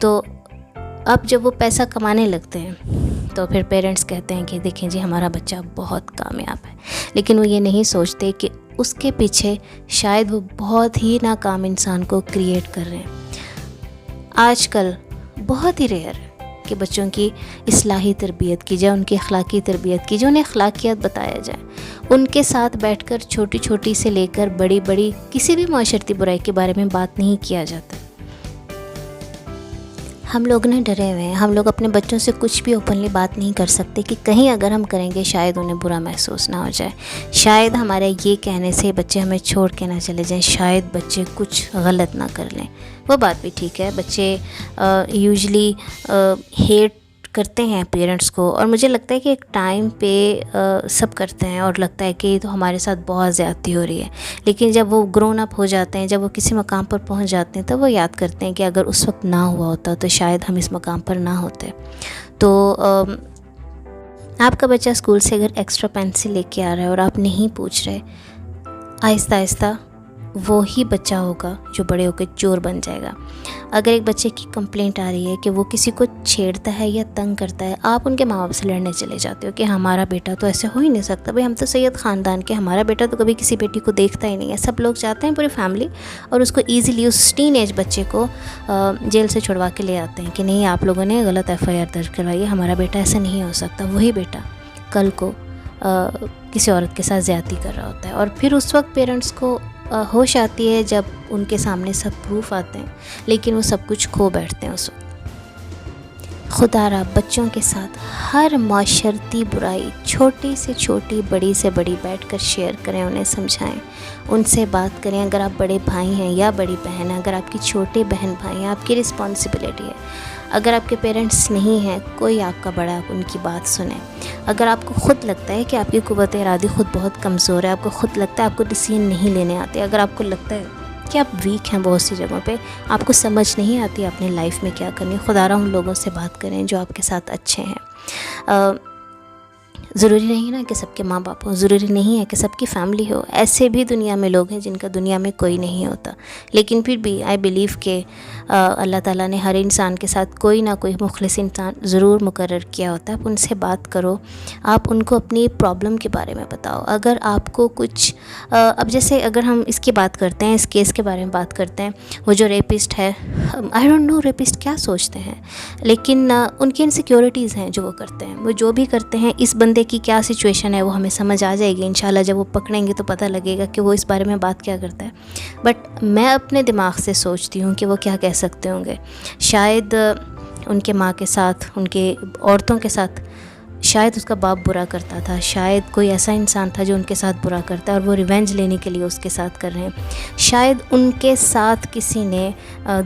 تو اب جب وہ پیسہ کمانے لگتے ہیں تو پھر پیرنٹس کہتے ہیں کہ دیکھیں جی ہمارا بچہ بہت کامیاب ہے، لیکن وہ یہ نہیں سوچتے کہ اس کے پیچھے شاید وہ بہت ہی ناکام انسان کو کریٹ کر رہے ہیں۔ آج کل بہت ہی ریئر ہے کہ بچوں کی اصلاحی تربیت کی جائے، ان کی اخلاقی تربیت کی جائے، انہیں اخلاقیات بتایا جائے، ان کے ساتھ بیٹھ کر چھوٹی چھوٹی سے لے کر بڑی بڑی کسی بھی معاشرتی برائی کے بارے میں بات نہیں کیا جاتا۔ ہم لوگ نے ڈرے ہوئے ہیں، ہم لوگ اپنے بچوں سے کچھ بھی اوپنلی بات نہیں کر سکتے کہ کہیں اگر ہم کریں گے شاید انہیں برا محسوس نہ ہو جائے، شاید ہمارے یہ کہنے سے بچے ہمیں چھوڑ کے نہ چلے جائیں، شاید بچے کچھ غلط نہ کر لیں۔ وہ بات بھی ٹھیک ہے، بچے یوزلی ہیٹ کرتے ہیں پیرنٹس کو، اور مجھے لگتا ہے کہ ایک ٹائم پہ سب کرتے ہیں اور لگتا ہے کہ یہ تو ہمارے ساتھ بہت زیادتی ہو رہی ہے، لیکن جب وہ گرون اپ ہو جاتے ہیں، جب وہ کسی مقام پر پہنچ جاتے ہیں، تب وہ یاد کرتے ہیں کہ اگر اس وقت نہ ہوا ہوتا تو شاید ہم اس مقام پر نہ ہوتے۔ تو آپ کا بچہ اسکول سے اگر ایکسٹرا پینسل لے کے آ رہا ہے اور آپ نہیں پوچھ رہے، آہستہ آہستہ وہی بچہ ہوگا جو بڑے ہو کے چور بن جائے گا۔ اگر ایک بچے کی کمپلینٹ آ رہی ہے کہ وہ کسی کو چھیڑتا ہے یا تنگ کرتا ہے، آپ ان کے ماں باپ سے لڑنے چلے جاتے ہو کہ ہمارا بیٹا تو ایسے ہو ہی نہیں سکتا، بھئی ہم تو سید خاندان کے، ہمارا بیٹا تو کبھی کسی بیٹی کو دیکھتا ہی نہیں ہے۔ سب لوگ چاہتے ہیں پوری فیملی، اور اس کو ایزیلی اس ٹین ایج بچے کو جیل سے چھڑوا کے لے آتے ہیں کہ نہیں آپ لوگوں نے غلط FIR درج کروائی ہے، ہمارا بیٹا ایسا نہیں ہو سکتا۔ وہی بیٹا کل کو کسی عورت کے ساتھ زیادتی کر رہا ہوتا ہے، اور پھر اس وقت پیرنٹس کو ہوش آتی ہے جب ان کے سامنے سب پروف آتے ہیں، لیکن وہ سب کچھ کھو بیٹھتے ہیں اس وقت۔ خدا را بچوں کے ساتھ ہر معاشرتی برائی چھوٹی سے چھوٹی بڑی سے بڑی بیٹھ کر شیئر کریں، انہیں سمجھائیں، ان سے بات کریں۔ اگر آپ بڑے بھائی ہیں یا بڑی بہن ہیں، اگر آپ کی چھوٹے بہن بھائی ہیں، آپ کی رسپانسبلٹی ہے۔ اگر آپ کے پیرنٹس نہیں ہیں، کوئی آپ کا بڑا، آپ ان کی بات سنیں۔ اگر آپ کو خود لگتا ہے کہ آپ کی قوت ارادی خود بہت کمزور ہے، آپ کو خود لگتا ہے آپ کو ڈیسیژن نہیں لینے آتے، اگر آپ کو لگتا ہے کہ آپ ویک ہیں بہت سی جگہوں پہ، آپ کو سمجھ نہیں آتی اپنے لائف میں کیا کرنی، خدا را ان لوگوں سے بات کریں جو آپ کے ساتھ اچھے ہیں۔ ضروری نہیں نا کہ سب کے ماں باپ ہوں، ضروری نہیں ہے کہ سب کی فیملی ہو، ایسے بھی دنیا میں لوگ ہیں جن کا دنیا میں کوئی نہیں ہوتا، لیکن پھر بھی آئی بلیو کہ اللہ تعالیٰ نے ہر انسان کے ساتھ کوئی نہ کوئی مخلص انسان ضرور مقرر کیا ہوتا ہے۔ آپ ان سے بات کرو، آپ ان کو اپنی پرابلم کے بارے میں بتاؤ۔ اگر آپ کو کچھ اب جیسے اگر ہم اس کی بات کرتے ہیں، اس کیس کے بارے میں بات کرتے ہیں، وہ جو ریپسٹ ہے، آئی ڈونٹ نو ریپسٹ کیا سوچتے ہیں، لیکن ان کی انسیکیورٹیز ہیں جو وہ کرتے ہیں، وہ جو بھی کرتے ہیں، اس بندے کی کیا سچویشن ہے وہ ہمیں سمجھ آ جائے گی انشاءاللہ، جب وہ پکڑیں گے تو پتہ لگے گا کہ وہ اس بارے میں بات کیا کرتا ہے۔ بٹ میں اپنے دماغ سے سوچتی ہوں کہ وہ کیا کہہ سکتے ہوں گے۔ شاید ان کے ماں کے ساتھ، ان کے عورتوں کے ساتھ شاید اس کا باپ برا کرتا تھا، شاید کوئی ایسا انسان تھا جو ان کے ساتھ برا کرتا ہے اور وہ ریونج لینے کے لیے اس کے ساتھ کر رہے ہیں، شاید ان کے ساتھ کسی نے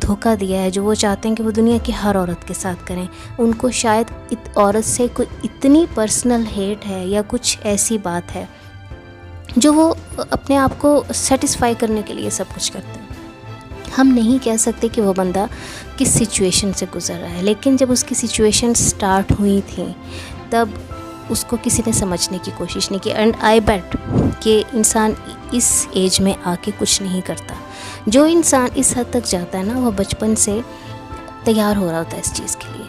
دھوکہ دیا ہے جو وہ چاہتے ہیں کہ وہ دنیا کی ہر عورت کے ساتھ کریں، ان کو شاید عورت سے کوئی اتنی پرسنل ہیٹ ہے یا کچھ ایسی بات ہے جو وہ اپنے آپ کو سیٹسفائی کرنے کے لیے سب کچھ کرتے ہیں۔ ہم نہیں کہہ سکتے کہ وہ بندہ کس سچویشن سے گزر رہا ہے، لیکن جب اس کی سچویشن سٹارٹ ہوئی تھیں تب اس کو کسی نے سمجھنے کی کوشش نہیں کی، اینڈ آئی بیٹ کہ انسان اس ایج میں آ کے کچھ نہیں کرتا۔ جو انسان اس حد تک جاتا ہے نا، وہ بچپن سے تیار ہو رہا ہوتا ہے اس چیز کے لیے۔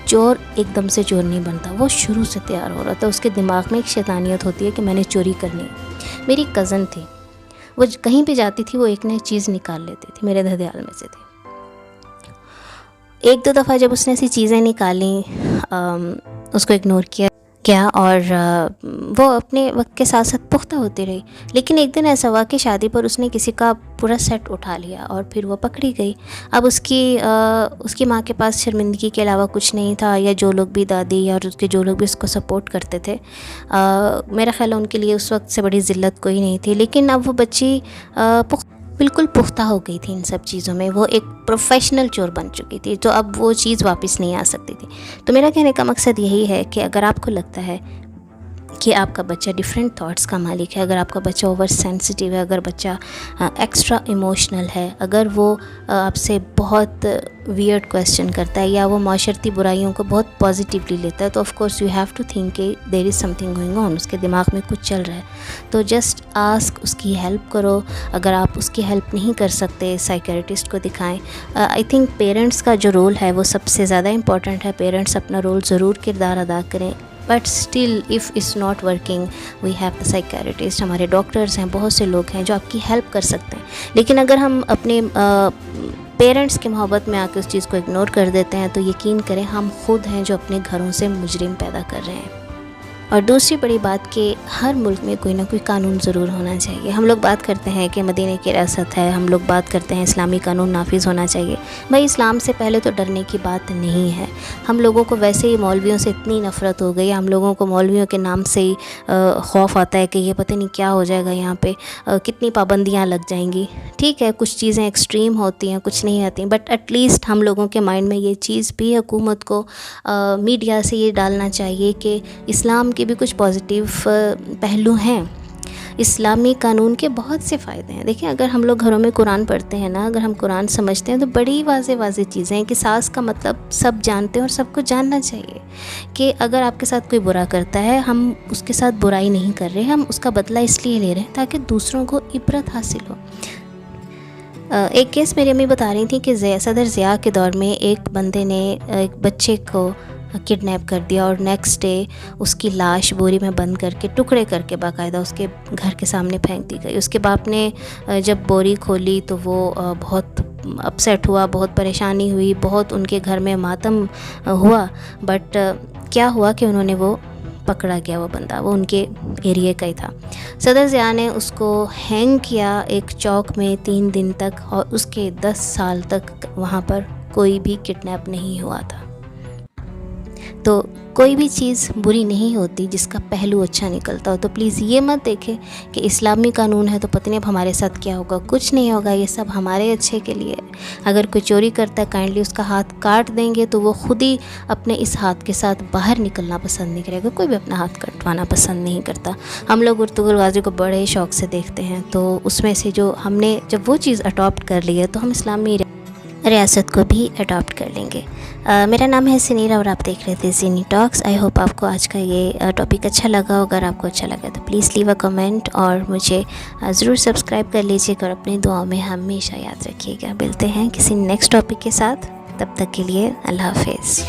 چور ایک دم سے چور نہیں بنتا، وہ شروع سے تیار ہو رہا تھا، اس کے دماغ میں ایک شیطانیت ہوتی ہے کہ میں نے چوری کرنی ہے۔ میری کزن تھی، وہ کہیں پہ جاتی تھی وہ ایک نئی چیز نکال لیتی تھی، میرے دھدیال میں سے تھی۔ ایک دو دفعہ جب اس نے ایسی چیزیں نکالیں، اس کو اگنور کیا اور وہ اپنے وقت کے ساتھ ساتھ پختہ ہوتی رہی، لیکن ایک دن ایسا ہوا کہ شادی پر اس نے کسی کا پورا سیٹ اٹھا لیا اور پھر وہ پکڑی گئی۔ اب اس کی ماں کے پاس شرمندگی کے علاوہ کچھ نہیں تھا، یا جو لوگ بھی دادی اور اس کے جو لوگ بھی اس کو سپورٹ کرتے تھے، میرا خیال ہے ان کے لیے اس وقت سے بڑی ذلت کوئی نہیں تھی، لیکن اب وہ بچی بالکل پختہ ہو گئی تھی ان سب چیزوں میں، وہ ایک پروفیشنل چور بن چکی تھی، تو اب وہ چیز واپس نہیں آ سکتی تھی۔ تو میرا کہنے کا مقصد یہی ہے کہ اگر آپ کو لگتا ہے کہ آپ کا بچہ ڈفرینٹ تھاٹس کا مالک ہے. اگر آپ کا بچہ اوور سینسٹیو ہے, اگر بچہ ایکسٹرا ایموشنل ہے, اگر وہ آپ سے بہت ویئرڈ کویسچن کرتا ہے یا وہ معاشرتی برائیوں کو بہت پازیٹیولی لیتا ہے, تو of course you have to think کہ there is some thing going on, اس کے دماغ میں کچھ چل رہا ہے. تو جسٹ آسک, اس کی ہیلپ کرو. اگر آپ اس کی ہیلپ نہیں کر سکتے, سائیکیٹرسٹ کو دکھائیں. آئی تھنک پیرنٹس کا جو رول ہے وہ سب سے زیادہ امپورٹنٹ ہے. پیرنٹس اپنا رول ضرور کردار ادا کریں, but still if it's not working we have the psychiatrist. ہمارے ڈاکٹرز ہیں, بہت سے لوگ ہیں جو آپ کی ہیلپ کر سکتے ہیں. لیکن اگر ہم اپنے پیرنٹس کی محبت میں آ کے اس چیز کو اگنور کر دیتے ہیں, تو یقین کریں ہم خود ہیں جو اپنے گھروں سے مجرم پیدا کر رہے ہیں. اور دوسری بڑی بات کہ ہر ملک میں کوئی نہ کوئی قانون ضرور ہونا چاہیے. ہم لوگ بات کرتے ہیں کہ مدینہ کی ریاست ہے, ہم لوگ بات کرتے ہیں اسلامی قانون نافذ ہونا چاہیے. بھائی اسلام سے پہلے تو ڈرنے کی بات نہیں ہے. ہم لوگوں کو ویسے ہی مولویوں سے اتنی نفرت ہو گئی, ہم لوگوں کو مولویوں کے نام سے ہی خوف آتا ہے کہ یہ پتہ نہیں کیا ہو جائے گا, یہاں پہ کتنی پابندیاں لگ جائیں گی. ٹھیک ہے, کچھ چیزیں ایکسٹریم ہوتی ہیں, کچھ نہیں آتی, بٹ ایٹ لیسٹ ہم لوگوں کے مائنڈ میں یہ چیز بھی حکومت کو میڈیا سے یہ ڈالنا چاہیے کہ اسلام کے بھی کچھ پازیٹیو پہلو ہیں. اسلامی قانون کے بہت سے فائدے ہیں. دیکھیں اگر ہم لوگ گھروں میں قرآن پڑھتے ہیں نا, اگر ہم قرآن سمجھتے ہیں تو بڑی واضح چیزیں ہیں کہ ساز کا مطلب سب جانتے ہیں اور سب کو جاننا چاہیے کہ اگر آپ کے ساتھ کوئی برا کرتا ہے, ہم اس کے ساتھ برائی نہیں کر رہے, ہم اس کا بدلہ اس لیے لے رہے ہیں تاکہ دوسروں کو عبرت حاصل ہو. ایک کیس میری امی بتا رہی تھی کہ صدر ضیاء کے دور میں ایک بندے نے ایک بچے کو کڈنیپ کر دیا اور نیکسٹ ڈے اس کی لاش بوری میں بند کر کے ٹکڑے کر کے باقاعدہ اس کے گھر کے سامنے پھینک دی گئی. اس کے باپ نے جب بوری کھولی تو وہ بہت اپسیٹ ہوا, بہت پریشانی ہوئی, بہت ان کے گھر میں ماتم ہوا. بٹ کیا ہوا کہ انہوں نے وہ پکڑا گیا, وہ بندہ وہ ان کے ایریے کا ہی تھا. صدر ضیاء نے اس کو ہینگ کیا ایک چوک میں 3 دن تک, اور اس کے 10 سال تک وہاں پر کوئی بھی کڈنیپ نہیں ہوا تھا. تو کوئی بھی چیز بری نہیں ہوتی جس کا پہلو اچھا نکلتا ہو. تو پلیز یہ مت دیکھیں کہ اسلامی قانون ہے تو پتہ نہیں اب ہمارے ساتھ کیا ہوگا. کچھ نہیں ہوگا, یہ سب ہمارے اچھے کے لیے. اگر کوئی چوری کرتا ہے کائنڈلی اس کا ہاتھ کاٹ دیں گے تو وہ خود ہی اپنے اس ہاتھ کے ساتھ باہر نکلنا پسند نہیں کرے گا. کوئی بھی اپنا ہاتھ کٹوانا پسند نہیں کرتا. ہم لوگ ارطغرل غازی کو بڑے شوق سے دیکھتے ہیں, تو اس میں سے جو ہم نے جب وہ چیز اڈاپٹ کر لی ہے تو ہم اسلامی ریاست کو بھی اڈاپٹ کر لیں گے. میرا نام ہے سنیرا اور آپ دیکھ رہے تھے زینی ٹاکس. آئی ہوپ آپ کو آج کا یہ ٹاپک اچھا لگا. اگر آپ کو اچھا لگا تو پلیز لیو اے کمنٹ اور مجھے ضرور سبسکرائب کر لیجیے گا, اور اپنی دعاؤں میں ہمیشہ یاد رکھیے گا. ملتے ہیں کسی نیکسٹ ٹاپک کے ساتھ, تب تک کے لیے اللہ حافظ.